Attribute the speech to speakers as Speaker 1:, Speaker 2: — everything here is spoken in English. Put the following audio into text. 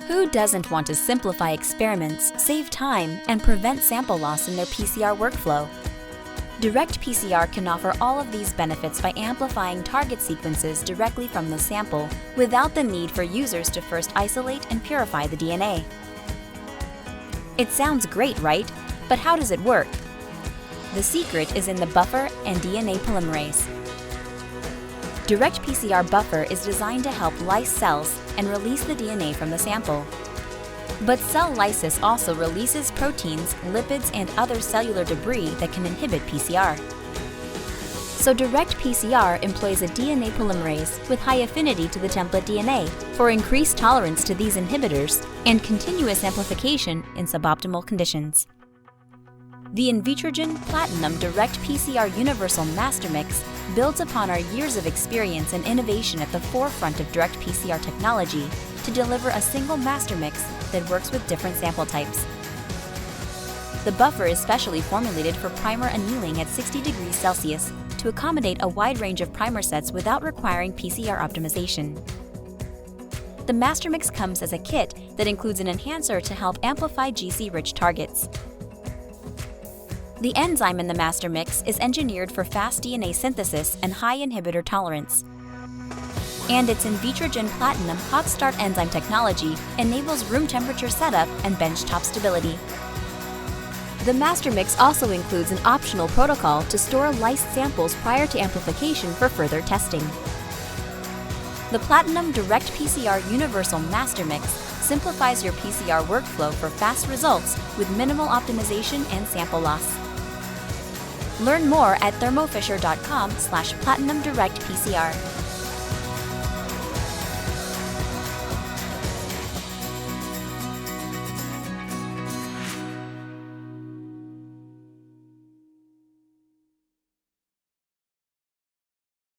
Speaker 1: Who doesn't want to simplify experiments, save time, and prevent sample loss in their PCR workflow? DirectPCR can offer all of these benefits by amplifying target sequences directly from the sample without the need for users to first isolate and purify the DNA. It sounds great, right? But how does it work? The secret is in the buffer and DNA polymerase. DirectPCR buffer is designed to help lyse cells and release the DNA from the sample. But cell lysis also releases proteins, lipids, and other cellular debris that can inhibit PCR. So DirectPCR employs a DNA polymerase with high affinity to the template DNA for increased tolerance to these inhibitors and continuous amplification in suboptimal conditions. The Invitrogen Platinum DirectPCR Universal Master Mix builds upon our years of experience and innovation at the forefront of DirectPCR technology to deliver a single master mix that works with different sample types. The buffer is specially formulated for primer annealing at 60 degrees Celsius to accommodate a wide range of primer sets without requiring PCR optimization. The master mix comes as a kit that includes an enhancer to help amplify GC-rich targets. The enzyme in the master mix is engineered for fast DNA synthesis and high inhibitor tolerance. And its Invitrogen Platinum Hot Start enzyme technology enables room temperature setup and benchtop stability. The master mix also includes an optional protocol to store lysed samples prior to amplification for further testing. The Platinum DirectPCR Universal Master Mix simplifies your PCR workflow for fast results with minimal optimization and sample loss. Learn more at thermofisher.com/platinumdirectpcr.